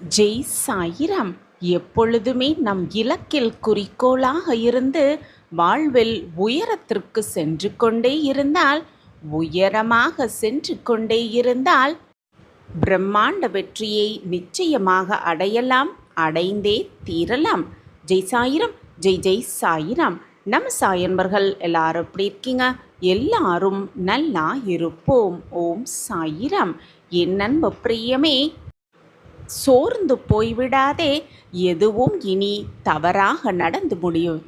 ஜெய் சாயிராம். எப்பொழுதுமே நம் இலக்கில் குறிக்கோளாக இருந்து வாழ்வில் உயரத்திற்கு சென்று கொண்டே இருந்தால், உயரமாக சென்று கொண்டே இருந்தால் பிரம்மாண்ட வெற்றியை நிச்சயமாக அடையலாம், அடைந்தே தீரலாம். ஜெய் சாயிரம், ஜெய் ஜெய் சாயிராம். நம்ம சாயன்பர்கள் எல்லாரும் எப்படி இருக்கீங்க? எல்லாரும் நல்லா இருப்போம். ஓம் சாயிராம். என் நண்பு பிரியமே, சோர்ந்து போய்விடாதே. எதுவும் இனி தவறாக நடந்து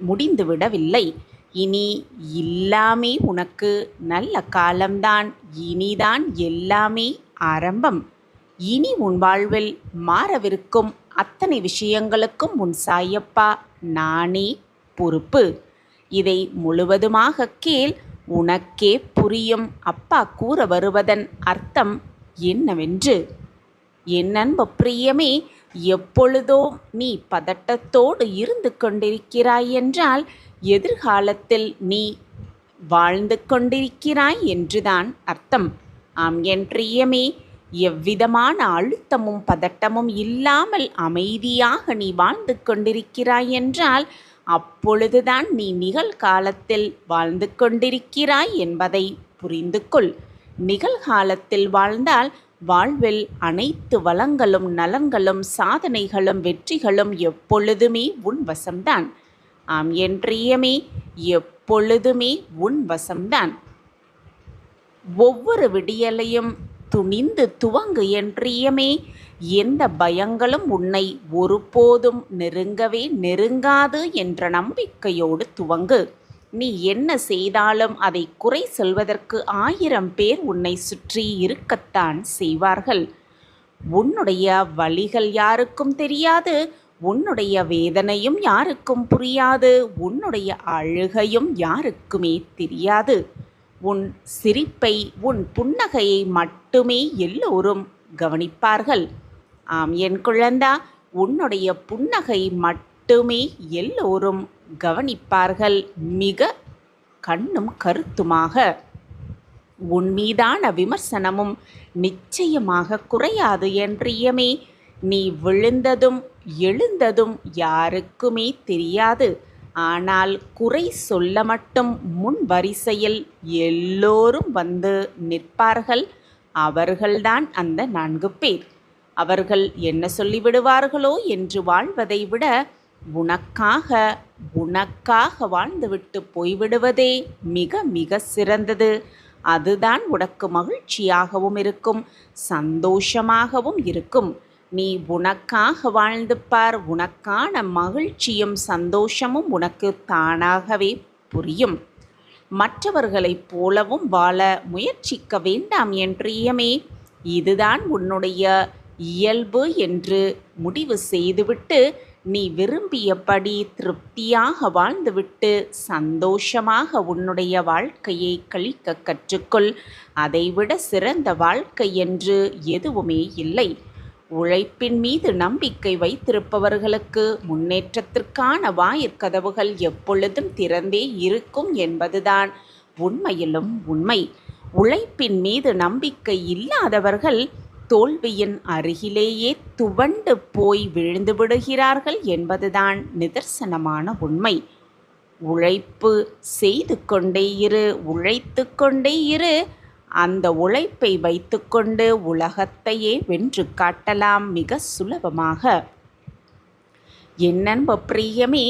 முடிந்து விடவில்லை. இனி எல்லாமே உனக்கு நல்ல காலம்தான். இனிதான் எல்லாமே ஆரம்பம். இனி உன் வாழ்வில் மாறவிருக்கும் அத்தனை விஷயங்களுக்கும் உன் சாயப்பா நானே பொறுப்பு. இதை முழுவதுமாக கேள், உனக்கே புரியும் அப்பா கூற வருவதன் அர்த்தம் என்னவென்று. என் அன்பு பிரியமே, எப்பொழுதோ நீ பதட்டத்தோடு இருந்து கொண்டிருக்கிறாய் என்றால் எதிர்காலத்தில் நீ வாழ்ந்து கொண்டிருக்கிறாய் என்றுதான் அர்த்தம். ஆம் என் பிரியமே, எவ்விதமான அழுத்தமும் பதட்டமும் இல்லாமல் அமைதியாக நீ வாழ்ந்து கொண்டிருக்கிறாய் என்றால் அப்பொழுதுதான் நீ நிகழ்காலத்தில் வாழ்ந்து கொண்டிருக்கிறாய் என்பதை புரிந்து கொள். நிகழ்காலத்தில் வாழ்ந்தால் வாழ்வில் அனைத்து வளங்களும் நலன்களும் சாதனைகளும் வெற்றிகளும் எப்பொழுதுமே உன் வசம்தான். ஆம் என் பிரியமே, எப்பொழுதுமே உன் வசம்தான். ஒவ்வொரு விடியலையும் துணிந்து துவங்கு என் பிரியமே. எந்த பயங்களும் உன்னை ஒருபோதும் நெருங்காது என்ற நம்பிக்கையோடு துவங்கு. நீ என்ன செய்தாலும் அதை குறை சொல்வதற்கு 1000 பேர் உன்னை சுற்றி இருக்கத்தான் செய்வார்கள். உன்னுடைய வலிகள் யாருக்கும் தெரியாது, உன்னுடைய வேதனையும் யாருக்கும் புரியாது, உன்னுடைய அழுகையும் யாருக்குமே தெரியாது. உன் சிரிப்பை, உன் புன்னகையை மட்டுமே எல்லோரும் கவனிப்பார்கள். ஆம் என் குழந்தா, உன்னுடைய புன்னகை மட்டுமே எல்லோரும் கவனிப்பார்கள், மிக கண்ணும் கருத்துமாக. உன் மீதான விமர்சனமும் நிச்சயமாக குறையாது என் பிரியமே. நீ விழுந்ததும் எழுந்ததும் யாருக்குமே தெரியாது. ஆனால் குறை சொல்ல மட்டும் முன் வரிசையில் எல்லோரும் வந்து நிற்பார்கள். அவர்கள்தான் அந்த 4 பேர். அவர்கள் என்ன சொல்லிவிடுவார்களோ என்று வாழ்வதை விட உனக்காக வாழ்ந்துவிட்டு போய்விடுவதே மிக மிக சிறந்தது. அதுதான் உனக்கு மகிழ்ச்சியாகவும் இருக்கும், சந்தோஷமாகவும் இருக்கும். நீ உனக்காக வாழ்ந்து பார். உனக்கான மகிழ்ச்சியும் சந்தோஷமும் உனக்கு தானாகவே புரியும். மற்றவர்களைப் போலவும் வாழ முயற்சிக்க வேண்டாம் என் பிரியமே. இதுதான் உன்னுடைய இயல்பு என்று முடிவு செய்துவிட்டு நீ விரும்பியபடி திருப்தியாக வாழ்ந்துவிட்டு சந்தோஷமாக உன்னுடைய வாழ்க்கையை கழிக்க கற்றுக்கொள். அதைவிட சிறந்த வாழ்க்கை என்று எதுவுமே இல்லை. உழைப்பின் மீது நம்பிக்கை வைத்திருப்பவர்களுக்கு முன்னேற்றத்திற்கான வாயிற்கதவுகள் எப்பொழுதும் திறந்தே இருக்கும் என்பதுதான் உண்மையிலும் உண்மை. உழைப்பின் மீது நம்பிக்கை இல்லாதவர்கள் தோல்வியின் அருகிலேயே துவண்டு போய் விழுந்து விடுகிறார்கள் என்பதுதான் நிதர்சனமான உண்மை. உழைப்பு செய்து கொண்டே இரு, உழைத்து கொண்டே இரு. அந்த உழைப்பை வைத்துக்கொண்டு உலகத்தையே வென்று காட்டலாம் மிக சுலபமாக. என் அன்பு பிரியமே,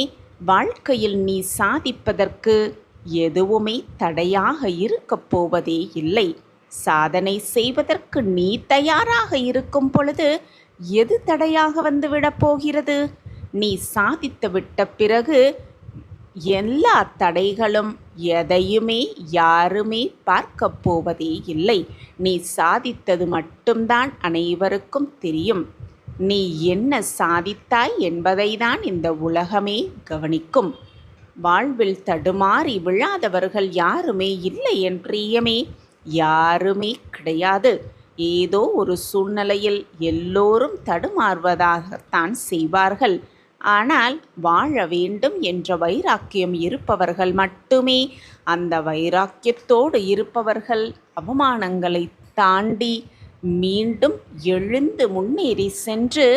வாழ்க்கையில் நீ சாதிப்பதற்கு எதுவுமே தடையாக இருக்கப் போவதே இல்லை. சாதனை செய்வதற்கு நீ தயாராக இருக்கும் பொழுது எது தடையாக வந்துவிடப் போகிறது? நீ சாதித்து விட்ட பிறகு எல்லா தடைகளும் எதையுமே யாருமே பார்க்கப் போவதே இல்லை. நீ சாதித்தது மட்டும்தான் அனைவருக்கும் தெரியும். நீ என்ன சாதித்தாய் என்பதை தான் இந்த உலகமே கவனிக்கும். வாழ்வில் தடுமாறி விழாதவர்கள் யாருமே இல்லை என் பிரியமே. யாருமே கிடையாது. ஏதோ ஒரு சூழ்நிலையில் எல்லோரும் தடுமாறுவதாகத்தான் செய்வார்கள். ஆனால் வாழ வேண்டும் என்ற வைராக்கியம் இருப்பவர்கள் மட்டுமே, அந்த வைராக்கியத்தோடு இருப்பவர்கள் அவமானங்களை தாண்டி மீண்டும் எழுந்து முன்னேறி சென்று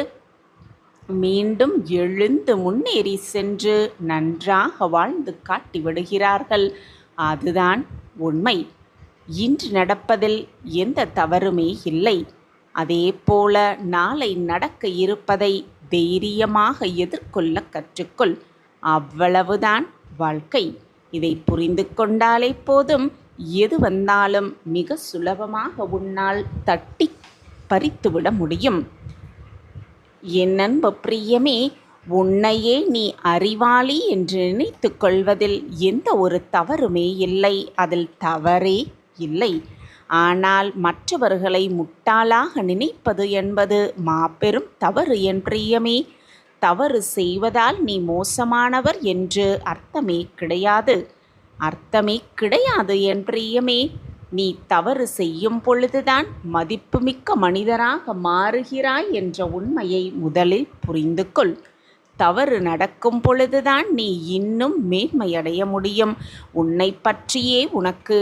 மீண்டும் எழுந்து முன்னேறி சென்று நன்றாக வாழ்ந்து காட்டிவிடுகிறார்கள். அதுதான் உண்மை. இன்று நடப்பதில் எந்த தவறுமே இல்லை. அதேபோல நாளை நடக்க இருப்பதை தைரியமாக எதிர்கொள்ள கற்றுக்கொள். அவ்வளவுதான் வாழ்க்கை. இதை புரிந்து கொண்டாலே போதும், எது வந்தாலும் மிக சுலபமாக உன்னால் தட்டி பறித்துவிட முடியும். என் அன்பு பிரியமே, உன்னையே நீ அறிவாளி என்று நினைத்து கொள்வதில் எந்த ஒரு தவறுமே இல்லை. அதில் தவறே இல்லை. ஆனால் மற்றவர்களை முட்டாளாக நினைப்பது என்பது மாபெரும் தவறு என் பிரியமே. தவறு செய்வதால் நீ மோசமானவர் என்று அர்த்தமே கிடையாது. அர்த்தமே கிடையாது என் பிரியமே. நீ தவறு செய்யும் பொழுதுதான் மதிப்புமிக்க மனிதராக மாறுகிறாய் என்ற உண்மையை முதலில் புரிந்து கொள். தவறு நடக்கும் பொழுதுதான் நீ இன்னும் மேன்மையடைய முடியும். உன்னை பற்றியே உனக்கு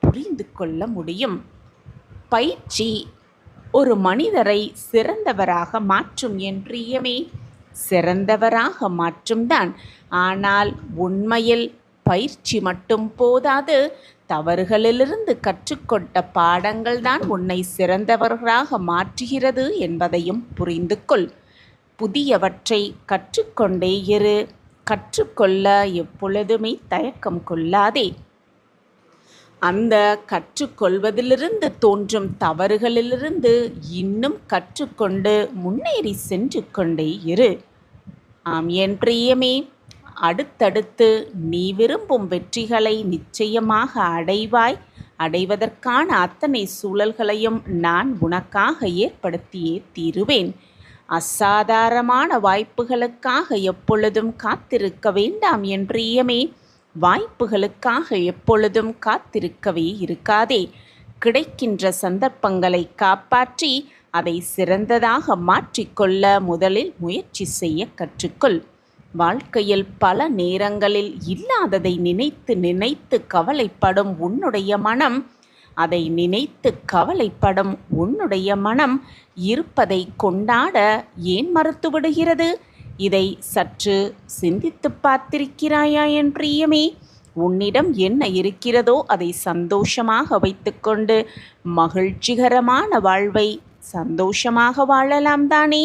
புரிந்து கொள்ள முடியும். பயிற்சி ஒரு மனிதரை சிறந்தவராக மாற்றும் என் பிரியமே. சிறந்தவராக மாற்றும்தான். ஆனால் உண்மையில் பயிற்சி மட்டும் போதாது. தவறுகளிலிருந்து கற்றுக்கொண்ட பாடங்கள் தான் உன்னை சிறந்தவர்களாக மாற்றுகிறது என்பதையும் புரிந்து கொள். புதியவற்றை கற்றுக்கொண்டே இரு. கற்றுக்கொள்ள எப்பொழுதுமே தயக்கம் கொள்ளாதே. அந்த கற்றுக்கொள்வதிலிருந்து தோன்றும் தவறுகளிலிருந்து இன்னும் கற்றுக்கொண்டு முன்னேறி சென்று கொண்டே இரு. ஆம் என் பிரியமே, அடுத்தடுத்து நீ விரும்பும் வெற்றிகளை நிச்சயமாக அடைவாய். அடைவதற்கான அத்தனை சூழல்களையும் நான் உனக்காக ஏற்படுத்தியே தீருவேன். அசாதாரணமான வாய்ப்புகளுக்காக எப்பொழுதும் காத்திருக்க வேண்டாம் என் பிரியமே. வாய்ப்புகளுக்காக எப்பொழுதும் காத்திருக்கவே இருக்காதே. கிடைக்கின்ற சந்தர்ப்பங்களை காப்பாற்றி அதை சிறந்ததாக மாற்றிக்கொள்ள முதலில் முயற்சி செய்ய கற்றுக்கொள். வாழ்க்கையில் பல நேரங்களில் இல்லாததை நினைத்து நினைத்து கவலைப்படும் உன்னுடைய மனம், அதை நினைத்து கவலைப்படும் உன்னுடைய மனம் இருப்பதை கொண்டாட ஏன் மறுத்துவிடுகிறது? இதை சற்று சிந்தித்து பார்த்திருக்கிறாயா என் பிரியமே? உன்னிடம் என்ன இருக்கிறதோ அதை சந்தோஷமாக வைத்துக்கொண்டு மகிழ்ச்சிகரமான வாழ்வை சந்தோஷமாக வாழலாம் தானே?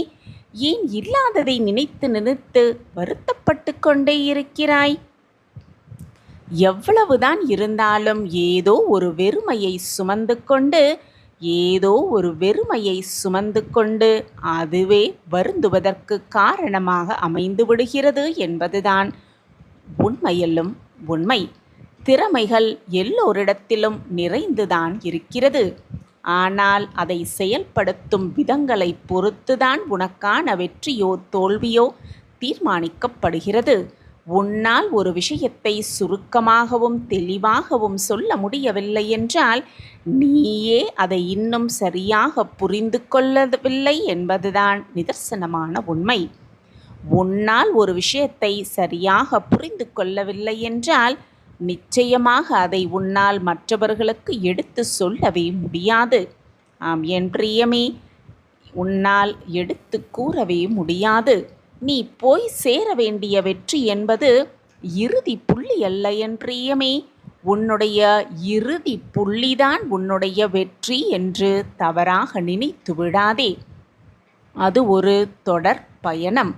ஏன் இல்லாததை நினைத்து நினைத்து வருத்தப்பட்டு கொண்டே இருக்கிறாய்? எவ்வளவுதான் இருந்தாலும் ஏதோ ஒரு வெறுமையை சுமந்து கொண்டு அதுவே வருந்துவதற்கு காரணமாக அமைந்து விடுகிறது என்பதுதான் உண்மையிலும் உண்மை. திறமைகள் எல்லோரிடத்திலும் நிறைந்துதான் இருக்கிறது. ஆனால் அதை செயல்படுத்தும் விதங்களை பொறுத்துதான் உனக்கான வெற்றியோ தோல்வியோ தீர்மானிக்கப்படுகிறது. உன்னால் ஒரு விஷயத்தை சுருக்கமாகவும் தெளிவாகவும் சொல்ல முடியவில்லை என்றால் நீயே அதை இன்னும் சரியாக புரிந்து கொள்ளவில்லை என்பதுதான் நிதர்சனமான உண்மை. உன்னால் ஒரு விஷயத்தை சரியாக புரிந்து கொள்ளவில்லை என்றால் நிச்சயமாக அதை உன்னால் மற்றவர்களுக்கு எடுத்து சொல்லவே முடியாது. ஆம் என் பிரியமே, உன்னால் எடுத்து கூறவே முடியாது. நீ போய் சேர வேண்டிய வெற்றி என்பது இறுதி புள்ளி அல்ல என் பிரியமே. உன்னுடைய இறுதி புள்ளிதான் உன்னுடைய வெற்றி என்று தவறாக நினைத்து விடாதே. அது ஒரு தொடர் பயணம்.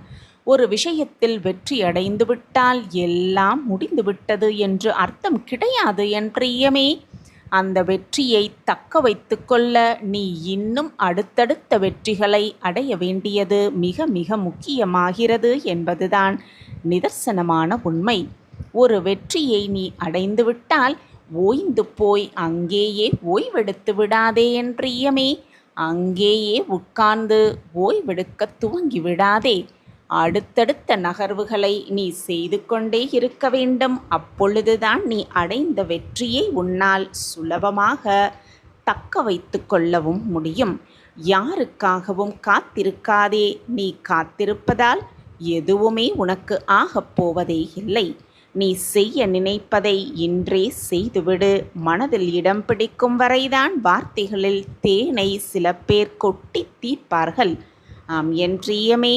ஒரு விஷயத்தில் வெற்றி அடைந்து விட்டால் எல்லாம் முடிந்துவிட்டது என்று அர்த்தம் கிடையாது என் பிரியமே. அந்த வெற்றியை தக்க வைத்து கொள்ள நீ இன்னும் அடுத்தடுத்த வெற்றிகளை அடைய வேண்டியது மிக மிக முக்கியமாகிறது என்பதுதான் நிதர்சனமான உண்மை. ஒரு வெற்றியை நீ அடைந்துவிட்டால் ஓய்ந்து போய் அங்கேயே ஓய்வெடுத்து விடாதே என் பிரியமே. அங்கேயே உட்கார்ந்து ஓய்வெடுக்க துவங்கி விடாதே. அடுத்தடுத்த நகர்வுகளை நீ செய்து கொண்டே இருக்க வேண்டும். அப்பொழுதுதான் நீ அடைந்த வெற்றியை உன்னால் சுலபமாக தக்க வைத்து கொள்ளவும் முடியும். யாருக்காகவும் காத்திருக்காதே. நீ காத்திருப்பதால் எதுவுமே உனக்கு ஆகப்போவதே இல்லை. நீ செய்ய நினைப்பதை இன்றே செய்துவிடு. மனதில் இடம் பிடிக்கும் வரைதான் வார்த்தைகளில் தேனை சில பேர் கொட்டி தீர்ப்பார்கள். ஆம் என் பிரியமே,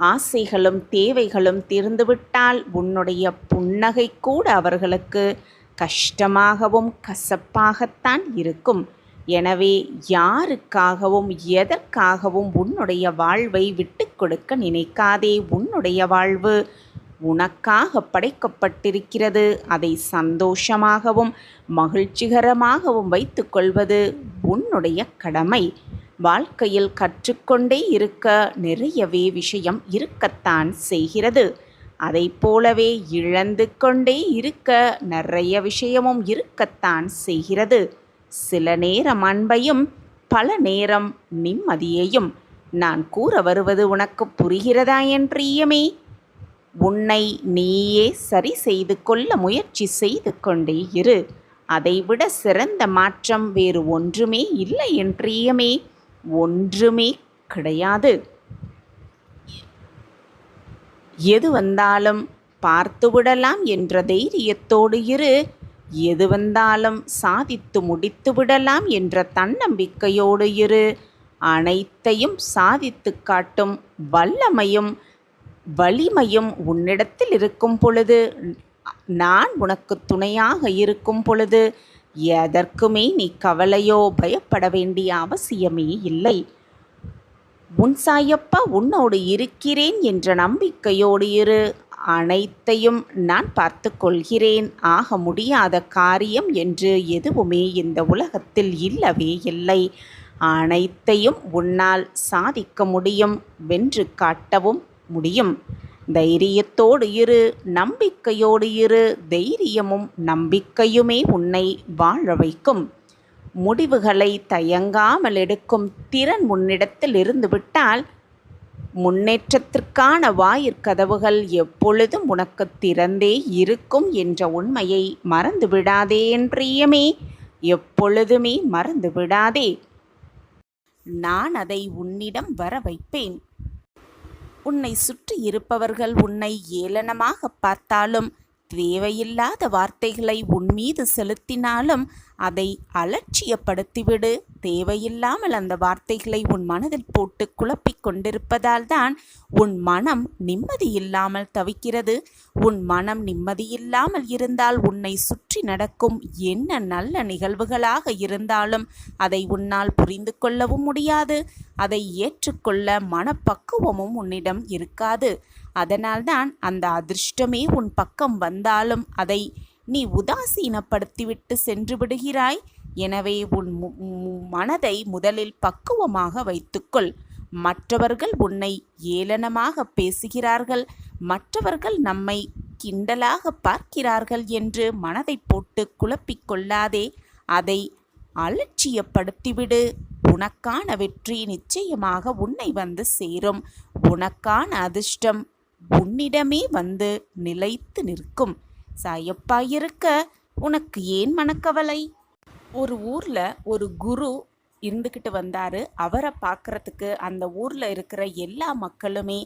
ஆசைகளும் தேவைகளும் தீர்ந்துவிட்டால் உன்னுடைய புன்னகை கூட அவர்களுக்கு கஷ்டமாகவும் கசப்பாகத்தான் இருக்கும். எனவே யாருக்காகவும் எதற்காகவும் உன்னுடைய வாழ்வை விட்டு கொடுக்க நினைக்காதே. உன்னுடைய வாழ்வு உனக்காக படைக்கப்பட்டிருக்கிறது. அதை சந்தோஷமாகவும் மகிழ்ச்சிகரமாகவும் வைத்துக்கொள்வது உன்னுடைய கடமை. வாழ்க்கையில் கற்றுக்கொண்டே இருக்க நிறையவே விஷயம் இருக்கத்தான் செய்கிறது. அதை போலவே இழந்து கொண்டே இருக்க நிறைய விஷயமும் இருக்கத்தான் செய்கிறது. சில நேரம் அன்பையும் பல நேரம் நிம்மதியையும். நான் கூற வருவது உனக்கு புரிகிறதா என் பிரியமே? உன்னை நீயே சரி செய்து கொள்ள முயற்சி செய்து கொண்டே இரு. அதைவிட சிறந்த மாற்றம் வேறு ஒன்றுமே இல்லை என் பிரியமே, ஒன்றுமே கிடையாது. எது வந்தாலும் பார்த்துவிடலாம் என்ற தைரியத்தோடு இரு. எது வந்தாலும் சாதித்து முடித்து விடலாம் என்ற தன்னம்பிக்கையோடு இரு. அனைத்தையும் சாதித்து காட்டும் வல்லமையும் வலிமையும் உன்னிடத்தில் இருக்கும் பொழுது, நான் உனக்கு துணையாக இருக்கும் பொழுது எதற்குமே நீ கவலையோ பயப்பட வேண்டிய அவசியமே இல்லை. உன் சாயப்பா உன்னோடு இருக்கிறேன் என்ற நம்பிக்கையோடு இரு. அனைத்தையும் நான் பார்த்து கொள்கிறேன். ஆக முடியாத காரியம் என்று எதுவுமே இந்த உலகத்தில் இல்லவே இல்லை. அனைத்தையும் உன்னால் சாதிக்க முடியும், வென்று காட்டவும் முடியும். தைரியத்தோடு இரு, நம்பிக்கையோடு இரு. தைரியமும் நம்பிக்கையுமே உன்னை வாழ வைக்கும். முடிவுகளை தயங்காமல் எடுக்கும் திறன் உன்னிடத்தில் இருந்துவிட்டால் முன்னேற்றத்திற்கான வாயிற்கதவுகள் எப்பொழுதும் உனக்கு திறந்தே இருக்கும் என்ற உண்மையை மறந்து விடாதே என் பிரியமே, எப்பொழுதுமே மறந்து விடாதே. நான் அதை உன்னிடம் வர வைப்பேன். உன்னை சுற்றி இருப்பவர்கள் உன்னை ஏளனமாக பார்த்தாலும், தேவையில்லாத வார்த்தைகளை உன் மீது செலுத்தினாலும் அதை அலட்சியப்படுத்திவிடு. தேவையில்லாமல் அந்த வார்த்தைகளை உன் மனதில் போட்டு குழப்பிக் கொண்டிருப்பதால் தான் உன் மனம் நிம்மதியில்லாமல் தவிக்கிறது. உன் மனம் நிம்மதியில்லாமல் இருந்தால் உன்னை சுற்றி நடக்கும் என்ன நல்ல நிகழ்வுகளாக இருந்தாலும் அதை உன்னால் புரிந்து கொள்ளவும் முடியாது. அதை ஏற்றுக்கொள்ள மனப்பக்குவமும் உன்னிடம் இருக்காது. அதனால்தான் அந்த அதிர்ஷ்டமே உன் பக்கம் வந்தாலும் அதை நீ உதாசீனப்படுத்திவிட்டு சென்று விடுகிறாய். எனவே உன் மனதை முதலில் பக்குவமாக வைத்துக்கொள். மற்றவர்கள் உன்னை ஏளனமாக பேசுகிறார்கள், மற்றவர்கள் நம்மை கிண்டலாக பார்க்கிறார்கள் என்று மனதை போட்டு குழப்பிக்கொள்ளாதே. அதை அலட்சியப்படுத்திவிடு. உனக்கான வெற்றி நிச்சயமாக உன்னை வந்து சேரும். உனக்கான அதிர்ஷ்டம் உன்னிடமே வந்து நிலைத்து நிற்கும். சாயப்பா இருக்க உனக்கு ஏன் மனக்கவலை? ஒரு ஊரில் ஒரு குரு இருந்துக்கிட்டு வந்தார். அவரை பார்க்குறதுக்கு அந்த ஊரில் இருக்கிற எல்லா மக்களுமே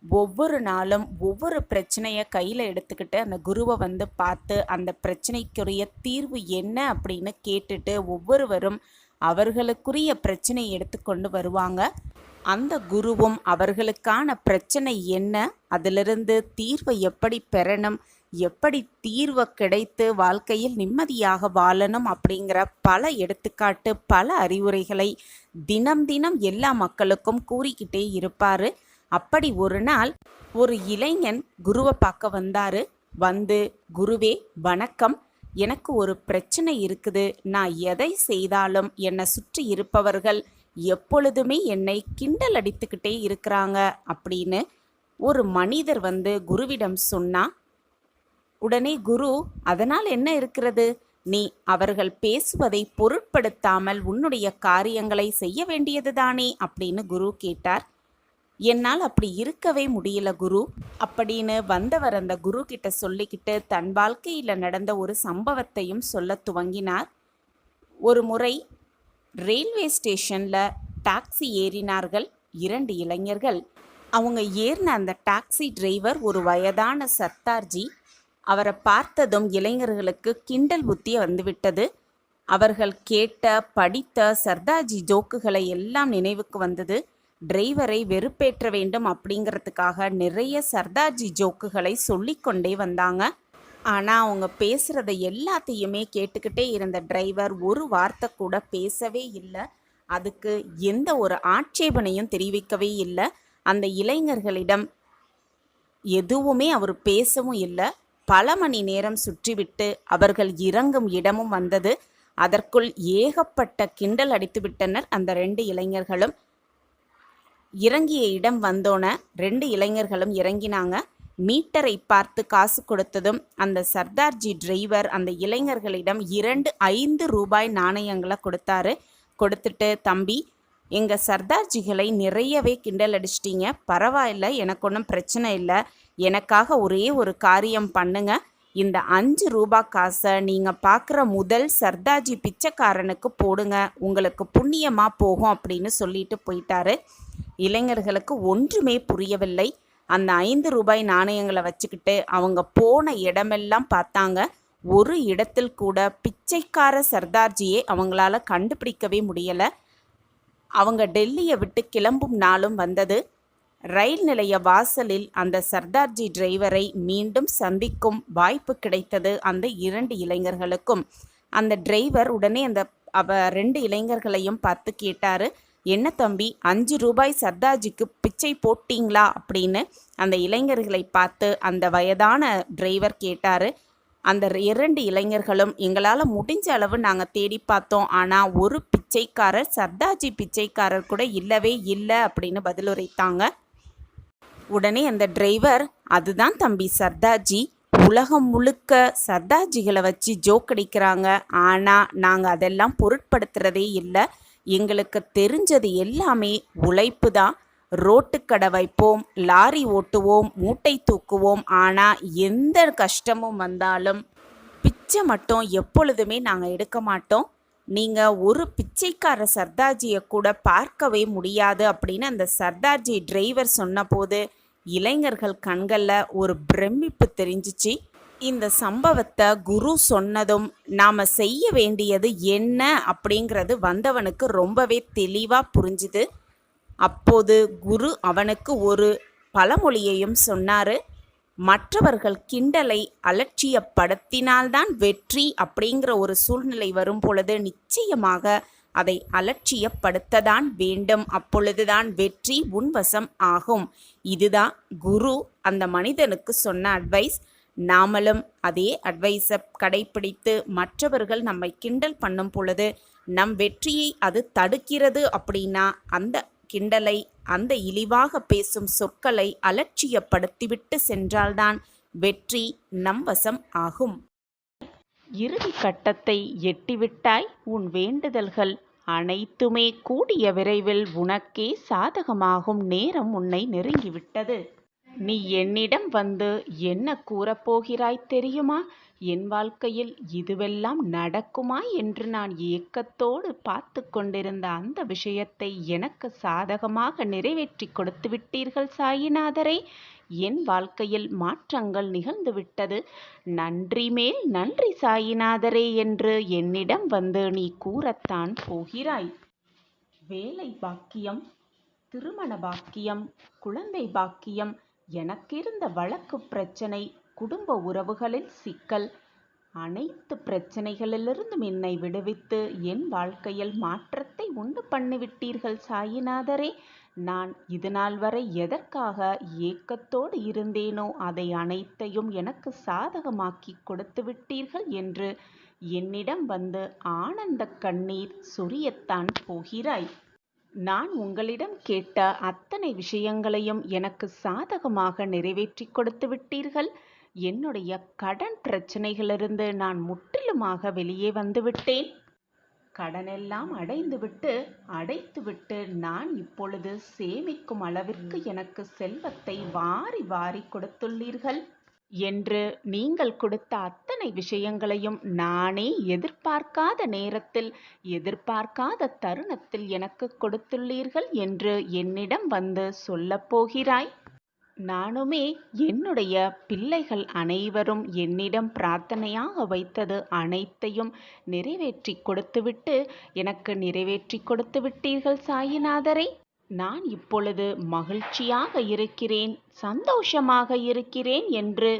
ஒவ்வொரு நாளும் ஒவ்வொரு பிரச்சனையை கையில் எடுத்துக்கிட்டு அந்த குருவை வந்து பார்த்து அந்த பிரச்சனைக்குரிய தீர்வு என்ன அப்படின்னு கேட்டுட்டு ஒவ்வொருவரும் அவர்களுக்குரிய பிரச்சனையை எடுத்துக்கொண்டு வருவாங்க. அந்த குருவும் அவர்களுக்கான பிரச்சனை என்ன, அதிலிருந்து தீர்வை எப்படி பெறணும், எப்படி தீர்வு கிடைத்து வாழ்க்கையில் நிம்மதியாக வாழணும் அப்படிங்கிற பல எடுத்துக்காட்டு, பல அறிவுரைகளை தினம் தினம் எல்லா மக்களுக்கும் கூறிக்கிட்டே இருப்பார். அப்படி ஒரு நாள் ஒரு இளைஞன் குருவை பார்க்க வந்தார். வந்து, குருவே வணக்கம், எனக்கு ஒரு பிரச்சனை இருக்குது. நான் எதை செய்தாலும் என்னை சுற்றி இருப்பவர்கள் எப்பொழுதுமே என்னை கிண்டல் அடித்துக்கிட்டே இருக்கிறாங்க அப்படின்னு ஒரு மனிதர் வந்து குருவிடம் சொன்னா. உடனே குரு, அதனால் என்ன இருக்கிறது, நீ அவர்கள் பேசுவதை பொருட்படுத்தாமல் உன்னுடைய காரியங்களை செய்ய வேண்டியதுதானே அப்படின்னு குரு கேட்டார். என்னால் அப்படி இருக்கவே முடியல குரு அப்படின்னு வந்தவர் அந்த குரு கிட்ட சொல்லிக்கிட்டு தன் வாழ்க்கையில் நடந்த ஒரு சம்பவத்தையும் சொல்ல துவங்கினார். ஒரு முறை ரயில்வே ஸ்டேஷனில் டாக்ஸி ஏறினார்கள் 2 இளைஞர்கள். அவங்க ஏறின அந்த டாக்ஸி டிரைவர் ஒரு வயதான சர்தார்ஜி. அவரை பார்த்ததும் இளைஞர்களுக்கு கிண்டல் புத்தி வந்துவிட்டது. அவர்கள் கேட்ட படித்த சர்தார்ஜி ஜோக்குகளை எல்லாம் நினைவுக்கு வந்தது. டிரைவரை வெறுப்பேற்ற வேண்டும் அப்படிங்கிறதுக்காக நிறைய சர்தார்ஜி ஜோக்குகளை சொல்லிக்கொண்டே வந்தாங்க. ஆனால் அவங்க பேசுகிறத எல்லாத்தையுமே கேட்டுக்கிட்டே இருந்த டிரைவர் ஒரு வார்த்தை கூட பேசவே இல்லை. அதுக்கு எந்த ஒரு ஆட்சேபனையும் தெரிவிக்கவே இல்லை. அந்த இளைஞர்களிடம் எதுவுமே அவர் பேசவும் இல்லை. பல மணி நேரம் சுற்றிவிட்டு அவர்கள் இறங்கும் இடமும் வந்தது. அதற்குள் ஏகப்பட்ட கிண்டல் அடித்து விட்டனர் அந்த 2 இளைஞர்களும். இறங்கிய இடம் வந்தோன 2 இளைஞர்களும் இறங்கினாங்க. மீட்டரை பார்த்து காசு கொடுத்ததும் அந்த சர்தார்ஜி டிரைவர் அந்த இளைஞர்களிடம் 2 5 ரூபாய் நாணயங்களை கொடுத்தாரு. கொடுத்துட்டு, தம்பி, எங்கள் சர்தார்ஜிகளை நிறையவே கிண்டல் அடிச்சிட்டிங்க, பரவாயில்ல, எனக்கு ஒன்றும் பிரச்சனை இல்லை. எனக்காக ஒரே ஒரு காரியம் பண்ணுங்க. இந்த 5 ரூபாய் காசை நீங்கள் பார்க்குற முதல் சர்தார்ஜி பிச்சைக்காரனுக்கு போடுங்க, உங்களுக்கு புண்ணியமாக போகும் அப்படின்னு சொல்லிட்டு போயிட்டாரு. இளைஞர்களுக்கு ஒன்றுமே புரியவில்லை. அந்த 5 ரூபாய் நாணயங்களை வச்சுக்கிட்டு அவங்க போன இடமெல்லாம் பார்த்தாங்க. ஒரு இடத்தில் கூட பிச்சைக்கார சர்தார்ஜியை அவங்களால கண்டுபிடிக்கவே முடியலை. அவங்க டெல்லியை விட்டு கிளம்பும் நாளும் வந்தது. ரயில் நிலைய வாசலில் அந்த சர்தார்ஜி டிரைவரை மீண்டும் சந்திக்கும் வாய்ப்பு கிடைத்தது அந்த 2 இளைஞர்களுக்கும். அந்த டிரைவர் உடனே அந்த 2 இளைஞர்களையும் பார்த்து கேட்டார், என்ன தம்பி, 5 ரூபாய் சர்தார்ஜிக்கு பிச்சை போட்டிங்களா அப்படின்னு அந்த இளைஞர்களை பார்த்து அந்த வயதான டிரைவர் கேட்டார். அந்த 2 இளைஞர்களும், எங்களால் முடிஞ்ச அளவு நாங்கள் தேடி பார்த்தோம், ஆனால் ஒரு பிச்சைக்காரர், சர்தார்ஜி பிச்சைக்காரர் கூட இல்லவே இல்லை அப்படின்னு பதிலுரைத்தாங்க. உடனே அந்த டிரைவர், அதுதான் தம்பி சர்தார்ஜி, உலகம் முழுக்க சர்தார்ஜிகளை வச்சு ஜோக் அடிக்கிறாங்க, ஆனால் நாங்கள் அதெல்லாம் பொருட்படுத்துகிறதே இல்லை. எங்களுக்கு தெரிஞ்சது எல்லாமே உழைப்பு தான். ரோட்டுக்கடை வைப்போம், லாரி ஓட்டுவோம், மூட்டை தூக்குவோம், ஆனால் எந்த கஷ்டமும் வந்தாலும் பிச்சை மட்டும் எப்பொழுதுமே நாங்கள் எடுக்க மாட்டோம். நீங்கள் ஒரு பிச்சைக்கார சர்தார்ஜியை கூட பார்க்கவே முடியாது அப்படின்னு அந்த சர்தார்ஜி டிரைவர் சொன்னபோது இளைஞர்கள் கண்களில் ஒரு பிரமிப்பு தெரிஞ்சிச்சு. இந்த சம்பவத்தை குரு சொன்னதும் நாம் செய்ய வேண்டியது என்ன அப்படிங்கிறது வந்தவனுக்கு ரொம்பவே தெளிவாக புரிஞ்சுது. அப்போது குரு அவனுக்கு ஒரு பழமொழியையும் சொன்னார். மற்றவர்கள் கிண்டலை அலட்சியப்படுத்தினால்தான் வெற்றி அப்படிங்கிற ஒரு சூழ்நிலை வரும் பொழுது நிச்சயமாக அதை அலட்சியப்படுத்ததான் வேண்டும், அப்பொழுதுதான் வெற்றி உன்வசம் ஆகும். இதுதான் குரு அந்த மனிதனுக்கு சொன்ன அட்வைஸ். நாமளும் அதே அட்வைஸை கடைப்பிடித்து மற்றவர்கள் நம்மை கிண்டல் பண்ணும் பொழுது நம் வெற்றியை அது தடுக்கிறது அப்படின்னா அந்த கிண்டலை, அந்த இழிவாக பேசும் சொற்களை அலட்சியப்படுத்திவிட்டு சென்றால்தான் வெற்றி நம் வசம் ஆகும். இறுதி கட்டத்தை எட்டிவிட்டாய். உன் வேண்டுதல்கள் அனைத்துமே கூடிய விரைவில் உனக்கே சாதகமாகும் நேரம் உன்னை நெருங்கிவிட்டது. நீ என்னிடம் வந்து என்ன கூறப்போகிறாய் தெரியுமா? என் வாழ்க்கையில் இதுவெல்லாம் நடக்குமா என்று நான் ஏக்கத்தோடு பார்த்து கொண்டிருந்த அந்த விஷயத்தை எனக்கு சாதகமாக நிறைவேற்றி கொடுத்து விட்டீர்கள் சாயிநாதரே. என் வாழ்க்கையில் மாற்றங்கள் நிகழ்ந்துவிட்டது. நன்றி மேல் நன்றி சாயிநாதரே என்று என்னிடம் வந்து நீ கூறத்தான் போகிறாய். வேலை பாக்கியம், திருமண பாக்கியம், குழந்தை பாக்கியம், எனக்கிருந்த வழக்கு பிரச்சனை, குடும்ப உறவுகளில் சிக்கல், அனைத்து பிரச்சனைகளிலிருந்தும் என்னை விடுவித்து என் வாழ்க்கையில் மாற்றத்தை உண்டு பண்ணிவிட்டீர்கள் சாயிநாதரே. நான் இதுநாள் வரை எதற்காக ஏக்கத்தோடு இருந்தேனோ அதை அனைத்தையும் எனக்கு சாதகமாக்கி கொடுத்து விட்டீர்கள் என்று என்னிடம் வந்து ஆனந்த கண்ணீர் சொரியத்தான் போகிறாய். நான் உங்களிடம் கேட்ட அத்தனை விஷயங்களையும் எனக்கு சாதகமாக நிறைவேற்றி கொடுத்து விட்டீர்கள். என்னுடைய கடன் பிரச்சனைகளிலிருந்து நான் முற்றிலுமாக வெளியே வந்துவிட்டேன். கடனெல்லாம் அடைத்துவிட்டு நான் இப்பொழுது சேமிக்கும் அளவிற்கு எனக்கு செல்வத்தை வாரி வாரி கொடுத்துள்ளீர்கள் என்று நீங்கள் கொடுத்த அத்தனை விஷயங்களையும் நானே எதிர்பார்க்காத நேரத்தில், எதிர்பார்க்காத தருணத்தில் எனக்கு கொடுத்துள்ளீர்கள் என்று என்னிடம் வந்து சொல்லப்போகிறாய். நானுமே என்னுடைய பிள்ளைகள் அனைவரும் என்னிடம் பிரார்த்தனையாக வைத்தது அனைத்தையும் நிறைவேற்றி கொடுத்துவிட்டு எனக்கு நிறைவேற்றி கொடுத்து விட்டீர்கள் சாயிநாதரே. நான் இப்பொழுது மகிழ்ச்சியாக இருக்கிறேன், சந்தோஷமாக இருக்கிறேன் என்று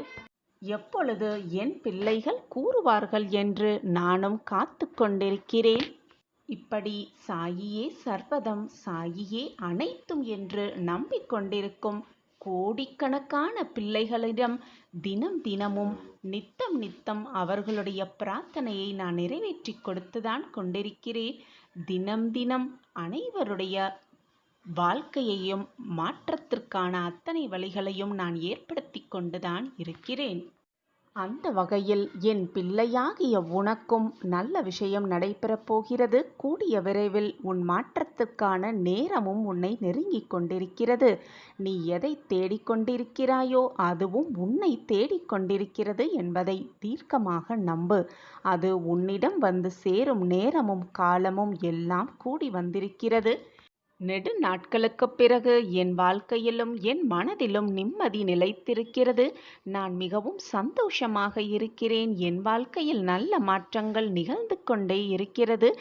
எப்பொழுது என் பிள்ளைகள் கூறுவார்கள் என்று நானும் காத்து கொண்டிருக்கிறேன். இப்படி சாயியே சர்வதம், சாயியே அனைத்தும் என்று நம்பிக்கொண்டிருக்கும் கோடிக்கணக்கான பிள்ளைகளிடம் தினம் தினமும் நித்தம் நித்தம் அவர்களுடைய பிரார்த்தனையை நான் நிறைவேற்றி கொடுத்துதான் கொண்டிருக்கிறேன். தினம் தினம் அனைவருடைய வாழ்க்கையையும் மாற்றத்திற்கான அத்தனை வழிகளையும் நான் ஏற்படுத்தி கொண்டுதான் இருக்கிறேன். அந்த வகையில் என் பிள்ளையாகிய உனக்கும் நல்ல விஷயம் நடைபெறப் போகிறது. கூடிய விரைவில் உன் மாற்றத்துக்கான நேரமும் உன்னை நெருங்கிக் கொண்டிருக்கிறது. நீ எதை தேடிக்கொண்டிருக்கிறாயோ அதுவும் உன்னை தேடிக்கொண்டிருக்கிறது என்பதை தீர்க்கமாக நம்பு. அது உன்னிடம் வந்து சேரும் நேரமும் காலமும் எல்லாம் கூடி வந்திருக்கிறது. நெடு நாட்களுக்குப் பிறகு என் வாழ்க்கையிலும் என் மனதிலும் நிம்மதி நிலைத்திருக்கிறது. நான் மிகவும் சந்தோஷமாக இருக்கிறேன். என் வாழ்க்கையில் நல்ல மாற்றங்கள் நிகழ்ந்து கொண்டே இருக்கிறது.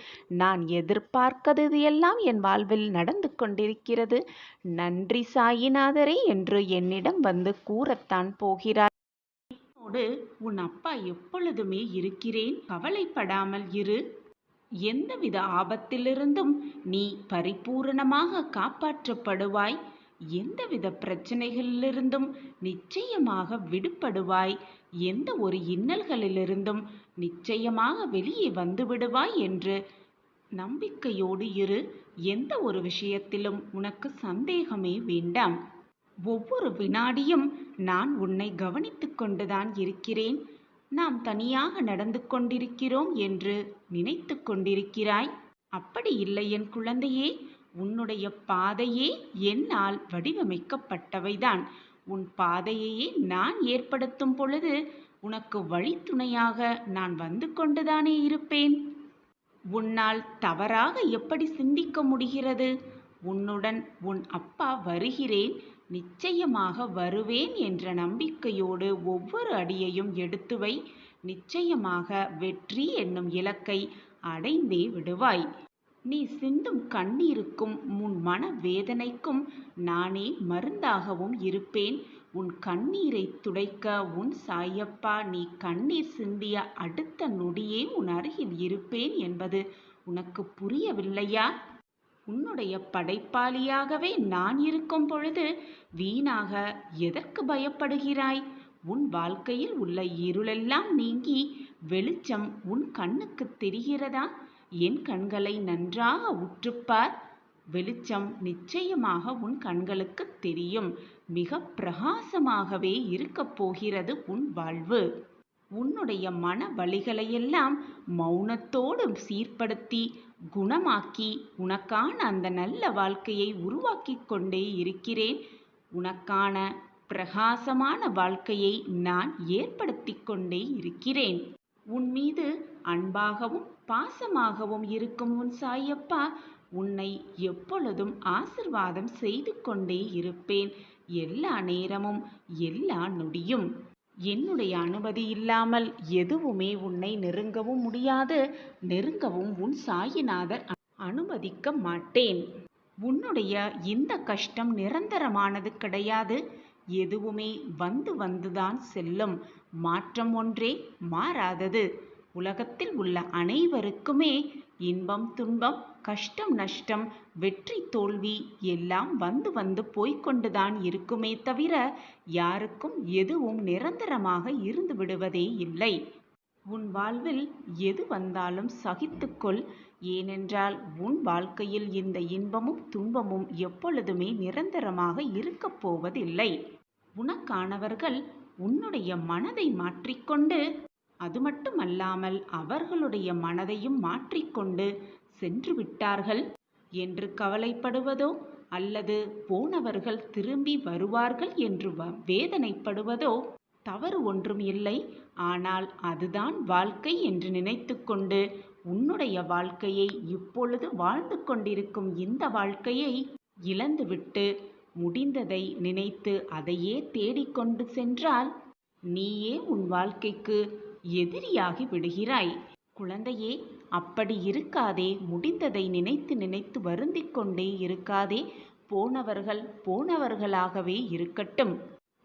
நான் எதிர்பார்க்கிறது எல்லாம் என் வாழ்வில் நடந்து கொண்டிருக்கிறது. நன்றி சாயிநாதரே என்று என்னிடம் வந்து கூறத்தான் போகிறார். என்னோடு உன் அப்பா எப்பொழுதுமே இருக்கிறேன், கவலைப்படாமல் இரு. எந்தவித ஆபத்திலிருந்தும் நீ பரிபூரணமாக காப்பாற்றப்படுவாய். எந்தவித பிரச்சனைகளிலிருந்தும் நிச்சயமாக விடுபடுவாய். எந்த ஒரு இன்னல்களிலிருந்தும் நிச்சயமாக வெளியே வந்து விடுவாய் என்று நம்பிக்கையோடு இரு. எந்த ஒரு விஷயத்திலும் உனக்கு சந்தேகமே வேண்டாம். ஒவ்வொரு வினாடியும் நான் உன்னை கவனித்து கொண்டுதான் இருக்கிறேன். நாம் தனியாக நடந்து கொண்டிருக்கிறோம் என்று நினைத்து கொண்டிருக்கிறாய். அப்படி இல்லை என் குழந்தையே. உன்னுடைய பாதையே என்னால் வடிவமைக்கப்பட்டவைதான். உன் பாதையையே நான் ஏற்படுத்தும் பொழுது உனக்கு வழித்துணையாக நான் வந்து கொண்டுதானே இருப்பேன். உன்னால் தவறாக எப்படி சிந்திக்க முடிகிறது? உன்னுடன் உன் அப்பா வருகிறேன், நிச்சயமாக வருவேன் என்ற நம்பிக்கையோடு ஒவ்வொரு அடியையும் எடுத்து வை. நிச்சயமாக வெற்றி என்னும் இலக்கை அடைந்தே விடுவாய். நீ சிந்தும் கண்ணீருக்கும் உன் மன வேதனைக்கும் நானே மருந்தாகவும் இருப்பேன். உன் கண்ணீரை துடைக்க உன் சாயப்பா நீ கண்ணீர் சிந்திய அடுத்த நொடியே உன் அருகில் இருப்பேன் என்பது உனக்கு புரியவில்லையா? உன்னுடைய படைப்பாளியாகவே நான் இருக்கும் பொழுது வீணாக எதற்கு பயப்படுகிறாய்? உன் வாழ்க்கையில் உள்ள இருளெல்லாம் நீங்கி வெளிச்சம் உன் கண்ணுக்கு தெரிகிறதா? என் கண்களை நன்றாக உற்றுப்பார். வெளிச்சம் நிச்சயமாக உன் கண்களுக்கு தெரியும். மிக பிரகாசமாகவே இருக்கப் போகிறது உன் வாழ்வு. உன்னுடைய மன வலிகளையெல்லாம் மௌனத்தோடு சீர்படுத்தி குணமாக்கி உனக்கான அந்த நல்ல வாழ்க்கையை உருவாக்கி கொண்டே இருக்கிறேன். உனக்கான பிரகாசமான வாழ்க்கையை நான் ஏற்படுத்தி கொண்டே இருக்கிறேன். உன் மீது அன்பாகவும் பாசமாகவும் இருக்கும் உன் சாயப்பா உன்னை எப்பொழுதும் ஆசிர்வாதம் செய்து கொண்டே இருப்பேன். எல்லா நேரமும் எல்லா நொடியும். என்னுடைய அனுமதி இல்லாமல் எதுவுமே உன்னை நெருங்கவும் முடியாது. நெருங்கவும் உன் சாயிநாதர் அனுமதிக்க மாட்டேன். உன்னுடைய இந்த கஷ்டம் நிரந்தரமானது கிடையாது. எதுவுமே வந்து வந்துதான் செல்லும். மாற்றம் ஒன்றே மாறாதது. உலகத்தில் உள்ள அனைவருக்குமே இன்பம் துன்பம் கஷ்டம் நஷ்டம் வெற்றி தோல்வி எல்லாம் வந்து வந்து போய்கொண்டுதான் இருக்குமே தவிர யாருக்கும் எதுவும் நிரந்தரமாக இருந்து விடுவதே இல்லை. உன் வாழ்வில் எது வந்தாலும் சகித்துக்கொள். ஏனென்றால் உன் வாழ்க்கையில் இந்த இன்பமும் துன்பமும் எப்பொழுதுமே நிரந்தரமாக இருக்கப் போவதில்லை. உனக்கானவர்கள் உன்னுடைய மனதை மாற்றிக்கொண்டு அது மட்டுமல்லாமல் அவர்களுடைய மனதையும் மாற்றிக்கொண்டு சென்று விட்டார்கள் என்று கவலைப்படுவதோ அல்லது போனவர்கள் திரும்பி வருவார்கள் என்று வேதனைப்படுவதோ தவறு ஒன்றும் இல்லை. ஆனால் அதுதான் வாழ்க்கை என்று நினைத்து கொண்டு உன்னுடைய வாழ்க்கையை இப்பொழுது வாழ்ந்து கொண்டிருக்கும் இந்த வாழ்க்கையை இழந்துவிட்டு முடிந்ததை நினைத்து அதையே தேடிக்கொண்டு சென்றால் நீயே உன் வாழ்க்கைக்கு எதிரியாகி விடுகிறாய். குழந்தையே, அப்படி இருக்காதே. முடிந்ததை நினைத்து நினைத்து வருந்திக் கொண்டே இருக்காதே. போனவர்கள் போனவர்களாகவே இருக்கட்டும்.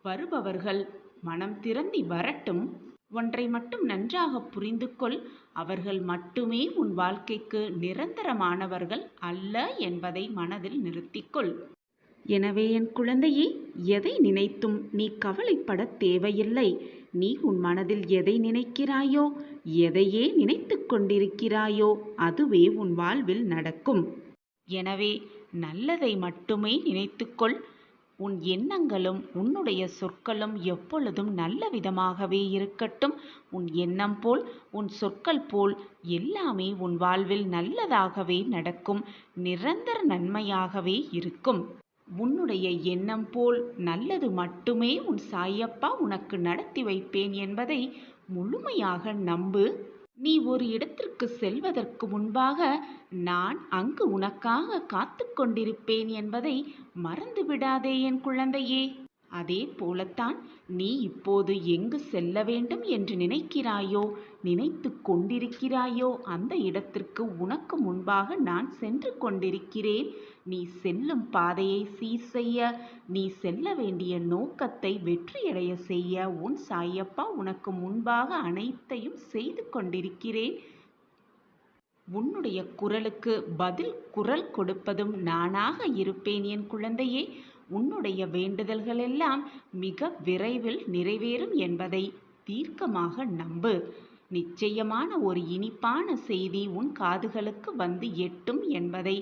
வருபவர்கள் மனம் திறந்தி வரட்டும். ஒன்றை மட்டும் நன்றாக புரிந்து கொள். அவர்கள் மட்டுமே உன் வாழ்க்கைக்கு நிரந்தரமானவர்கள் அல்ல என்பதை மனதில் நிறுத்திக்கொள். எனவே என் குழந்தையே, எதை நினைத்தும் நீ கவலைப்பட தேவையில்லை. நீ உன் மனதில் எதை நினைக்கிறாயோ, எதையே நினைத்து கொண்டிருக்கிறாயோ, அதுவே உன் வாழ்வில் நடக்கும். எனவே நல்லதை மட்டுமே நினைத்துக்கொள். உன் எண்ணங்களும் உன்னுடைய சொற்களும் எப்பொழுதும் நல்ல விதமாகவே இருக்கட்டும். உன் எண்ணம் போல் உன் சொற்கள் போல் எல்லாமே உன் வாழ்வில் நல்லதாகவே நடக்கும். நிரந்தர நன்மையாகவே இருக்கும். உன்னுடைய எண்ணம் போல் நல்லது மட்டுமே உன் சாயப்பா உனக்கு நடத்தி வைப்பேன் என்பதை முழுமையாக நம்பு. நீ ஒரு இடத்திற்கு செல்வதற்கு முன்பாக நான் அங்கு உனக்காக காத்து கொண்டிருப்பேன் என்பதை மறந்து விடாதே என் குழந்தையே. அதே போலத்தான் நீ இப்போது எங்கு செல்ல வேண்டும் என்று நினைக்கிறாயோ, நினைத்து கொண்டிருக்கிறாயோ, அந்த இடத்திற்கு உனக்கு முன்பாக நான் சென்று கொண்டிருக்கிறேன். நீ செல்லும் பாதையை சீர் செய்ய, நீ செல்ல வேண்டிய நோக்கத்தை வெற்றியடைய செய்ய உன் சாயப்பா உனக்கு முன்பாக அனைத்தையும் செய்து கொண்டிருக்கிறேன். உன்னுடைய குரலுக்கு பதில் குரல் கொடுப்பதும் நானாக இருப்பேன் என் குழந்தையே. உன்னுடைய வேண்டுதல்கள் எல்லாம் மிக விரைவில் நிறைவேறும் என்பதை தீர்க்கமாக நம்பு. நிச்சயமான ஒரு இனிப்பான செய்தி உன் காதுகளுக்கு வந்து எட்டும் என்பதை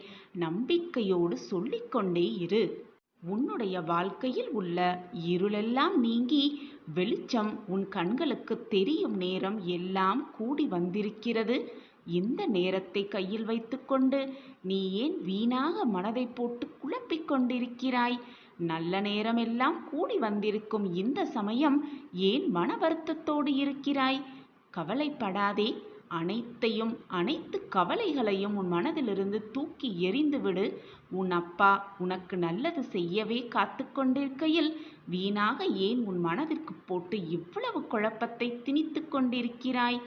நம்பிக்கையோடு சொல்லிக்கொண்டே இரு. உன்னுடைய வாழ்க்கையில் உள்ள இருளெல்லாம் நீங்கி வெளிச்சம் உன் கண்களுக்கு தெரியும் நேரம் எல்லாம் கூடி வந்திருக்கிறது. இந்த நேரத்தை கையில் வைத்துக்கொண்டு நீ ஏன் வீணாக மனதை போட்டு குழப்பிக் கொண்டிருக்கிறாய்? நல்ல நேரமெல்லாம் கூடி வந்திருக்கும் இந்த சமயம் ஏன் மன வருத்தத்தோடு இருக்கிறாய்? கவலைப்படாதே. அனைத்து கவலைகளையும் உன் மனதிலிருந்து தூக்கி எறிந்துவிடு. உன் அப்பா உனக்கு நல்லது செய்யவே காத்து கொண்டிருக்கையில் வீணாக ஏன் உன் மனதிற்கு போட்டு இவ்வளவு குழப்பத்தை திணித்து கொண்டிருக்கிறாய்?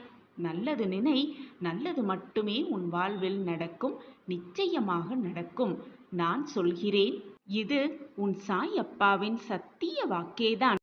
நல்லது நினை. நல்லது மட்டுமே உன் வாழ்வில் நடக்கும். நிச்சயமாக நடக்கும். நான் சொல்கிறேன். இது உன் சாய் அப்பாவின் சத்திய வாக்கேதான்.